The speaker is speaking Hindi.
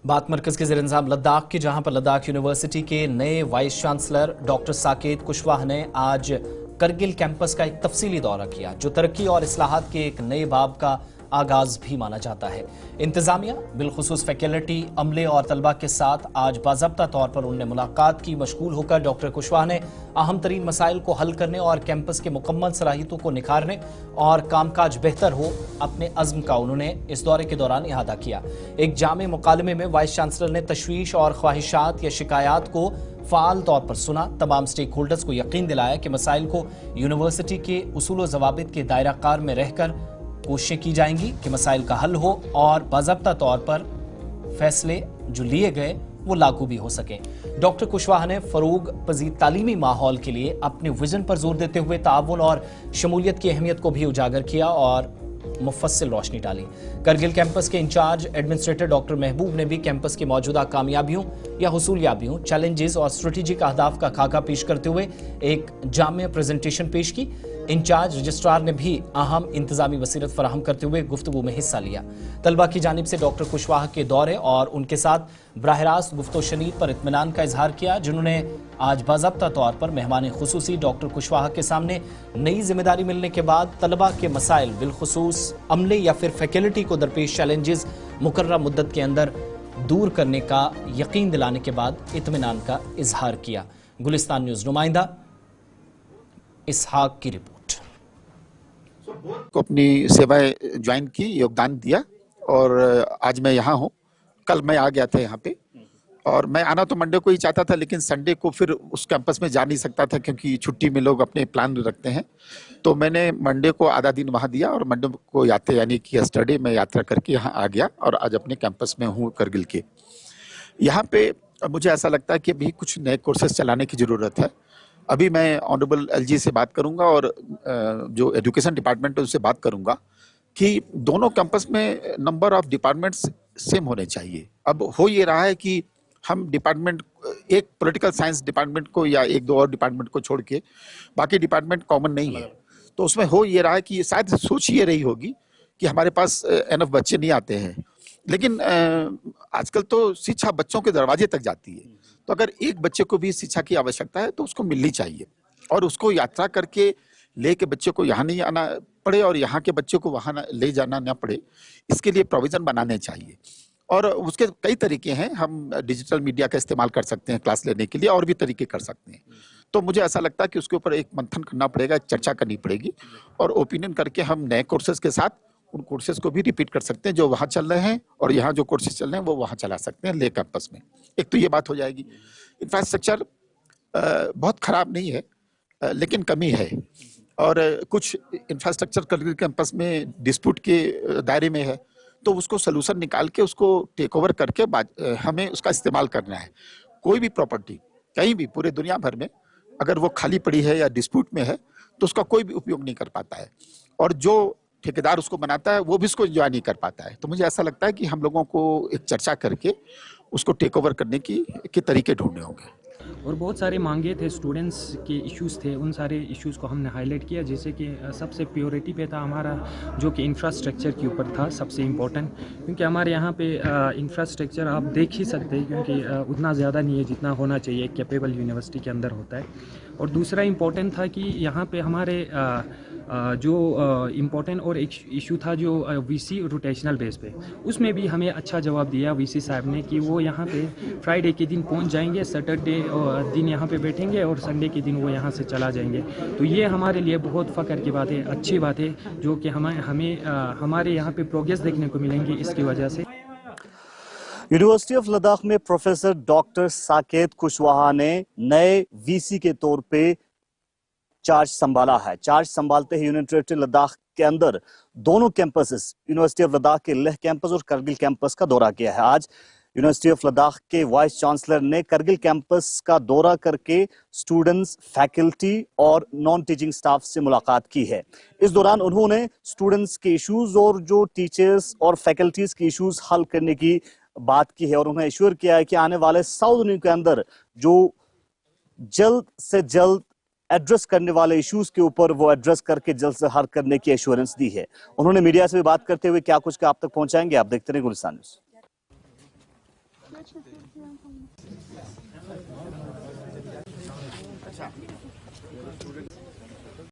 बात मरकज के ज़ेर-ए-निज़ाम लद्दाख की, जहां पर लद्दाख यूनिवर्सिटी के नए vice chancellor doctor Saket Kushwaha ने आज करगिल कैंपस का एक तफसीली दौरा किया, जो तरक्की और इस्लाहात के एक नए बाब का आगाज भी माना जाता है। इंतजामिया बिलखुसूस फैकल्टी, अमले और तलबा के साथ आज बाज़ाब्ता तौर पर उनने मुलाकात की। मशगूल होकर डॉक्टर कुशवाहा ने अहम तरीन मसाइल को हल करने और कैंपस के मुकम्मल सलाहियतों को निखारने और कामकाज बेहतर हो, अपने अज़्म का उन्होंने इस दौरे के दौरान इहादा किया। एक जामे मुकालमे में वाइस चांसलर ने तशवीश और ख्वाहिशात या शिकायत को फ़ाल तौर पर सुना, तमाम स्टेक होल्डर्स को यकीन दिलाया कि मसाइल को यूनिवर्सिटी के उसूल व ज़वाबित के दायरा कार में रहकर कोशिशें की जाएंगी कि मसाइल का हल हो और बाज़ाब्ता तौर पर फैसले जो लिए गए वो लागू भी हो सकें। डॉक्टर कुशवाहा ने फ़रोग पजीर तालीमी माहौल के लिए अपने विजन पर जोर देते हुए ताउन और शमूलियत की अहमियत को भी उजागर किया और मुफस्सिल रोशनी डाली। करगिल कैंपस के इंचार्ज एडमिनिस्ट्रेटर डॉक्टर महबूब ने भी कैंपस की मौजूदा कामयाबियों या हुसूलियाबियों, चैलेंजेस और स्ट्रेटेजिक अहदाफ का खाका पेश करते हुए एक जामिया प्रेजेंटेशन पेश की। इंचार्ज रजिस्ट्रार ने भी अहम इंतजामी वसीरत फराहम करते हुए गुफ्तगू में हिस्सा लिया। तलबा की जानिब से डॉक्टर कुशवाहा के दौरे और उनके साथ बराह रास्त गुफ्तो शनीद पर इत्मीनान का इजहार किया, जिन्होंने आज बाज़ाब्ता तौर पर मेहमान खुसूसी डॉक्टर कुशवाहा के सामने नई जिम्मेदारी मिलने के बाद तलबा के मसाइल बिलखुसूस अमले या फिर फैकल्टी को दरपेश चैलेंजेस मुकर्रर मुद्दत के अंदर दूर करने का यकीन दिलाने के बाद इत्मीनान का इजहार किया। गुलिस्तान न्यूज़ नुमाइंदा इसहाक की रिपोर्ट। को अपनी सेवाएं ज्वाइन की, योगदान दिया और आज मैं यहाँ हूँ। कल मैं आ गया था यहाँ पे और मैं आना तो मंडे को ही चाहता था, लेकिन संडे को फिर उस कैंपस में जा नहीं सकता था क्योंकि छुट्टी में लोग अपने प्लान रखते हैं। तो मैंने मंडे को आधा दिन वहाँ दिया और मंडे को यानी कि यस्टरडे मैं यात्रा करके यहाँ आ गया और आज अपने कैंपस में हूँ करगिल के। यहाँ पे मुझे ऐसा लगता है कि अभी कुछ नए कोर्सेज चलाने की ज़रूरत है। अभी मैं ऑनरेबल एलजी से बात करूंगा और जो एजुकेशन डिपार्टमेंट है उससे बात करूंगा कि दोनों कैंपस में नंबर ऑफ डिपार्टमेंट्स सेम होने चाहिए। अब हो ये रहा है कि हम डिपार्टमेंट, एक पॉलिटिकल साइंस डिपार्टमेंट को या एक दो और डिपार्टमेंट को छोड़ के बाकी डिपार्टमेंट कॉमन नहीं है। तो उसमें हो ये रहा है कि शायद सोच ये रही होगी कि हमारे पास एनफ बच्चे नहीं आते हैं, लेकिन आजकल तो शिक्षा बच्चों के दरवाजे तक जाती है। तो अगर एक बच्चे को भी शिक्षा की आवश्यकता है तो उसको मिलनी चाहिए और उसको यात्रा करके लेके बच्चे को यहाँ नहीं आना पड़े और यहाँ के बच्चे को वहाँ ले जाना ना पड़े, इसके लिए प्रोविजन बनाने चाहिए। और उसके कई तरीके हैं, हम डिजिटल मीडिया का इस्तेमाल कर सकते हैं क्लास लेने के लिए, और भी तरीके कर सकते हैं। तो मुझे ऐसा लगता है कि उसके ऊपर एक मंथन करना पड़ेगा, चर्चा करनी पड़ेगी और ओपिनियन करके हम नए कोर्सेज के साथ उन कोर्सेज को भी रिपीट कर सकते हैं जो वहाँ चल रहे हैं और यहाँ जो कोर्सेज चल रहे हैं वो वहाँ चला सकते हैं ले कैंपस में। एक तो ये बात हो जाएगी। इंफ्रास्ट्रक्चर बहुत खराब नहीं है, लेकिन कमी है और कुछ इंफ्रास्ट्रक्चर करगिल कैंपस में डिस्प्यूट के दायरे में है, तो उसको सलूशन निकाल के उसको टेक ओवर करके हमें उसका इस्तेमाल करना है। कोई भी प्रॉपर्टी कहीं भी पूरे दुनिया भर में अगर वो खाली पड़ी है या डिस्प्यूट में है तो उसका कोई भी उपयोग नहीं कर पाता है और जो ठेकेदार उसको बनाता है वो भी उसको एंजॉय नहीं कर पाता है। तो मुझे ऐसा लगता है कि हम लोगों को एक चर्चा करके उसको टेक ओवर करने के तरीके ढूंढने होंगे। और बहुत सारे मांगे थे, स्टूडेंट्स के इश्यूज़ थे, उन सारे इश्यूज़ को हमने हाईलाइट किया। जैसे कि सबसे प्योरिटी पे था हमारा जो कि इंफ्रास्ट्रक्चर के ऊपर था सबसे इम्पोर्टेंट, क्योंकि हमारे यहाँ पे इंफ्रास्ट्रक्चर आप देख ही सकते हैं क्योंकि उतना ज़्यादा नहीं है जितना होना चाहिए कैपेबल यूनिवर्सिटी के अंदर होता है। और दूसरा इम्पोर्टेंट था कि यहाँ पे हमारे जो इम्पोर्टेंट और एक इशू था जो वीसी रोटेशनल बेस पे, उसमें भी हमें अच्छा जवाब दिया वीसी साहब ने कि वो यहाँ पे फ्राइडे के दिन पहुँच जाएंगे, सैटरडे दिन यहाँ पे बैठेंगे और संडे के दिन वो यहाँ से चला जाएंगे। तो ये हमारे लिए बहुत फ़ख्र की बात है, अच्छी बात है, जो कि हमें हमारे यहाँ पे प्रोग्रेस देखने को मिलेंगी इसकी वजह से। यूनिवर्सिटी ऑफ लद्दाख में प्रोफेसर डॉक्टर साकेत कुशवाहा ने नए वीसी के तौर पे चार्ज संभाला है। चार्ज संभालते ही यूनियन टेरिटरी लद्दाख के अंदर दोनों कैंपसेस, यूनिवर्सिटी ऑफ लद्दाख के लेह कैंपस और करगिल कैंपस का दौरा किया है। आज यूनिवर्सिटी ऑफ लद्दाख के वाइस चांसलर ने करगिल कैंपस का दौरा करके स्टूडेंट्स, फैकल्टी और नॉन टीचिंग स्टाफ से मुलाकात की है। इस दौरान उन्होंने स्टूडेंट्स के इश्यूज और जो टीचर्स और फैकल्टीज के इश्यूज हल करने की बात की है और उन्हें एश्योर किया है कि आने वाले 100 दिनों के अंदर जो जल्द से जल्द एड्रेस करने वाले इश्यूज के ऊपर वो एड्रेस करके जल्द से हल करने की एश्योरेंस दी है। उन्होंने मीडिया से भी बात करते हुए क्या कुछ आप तक पहुंचाएंगे, आप देखते रहे गुलिस्तान न्यूज़। अच्छा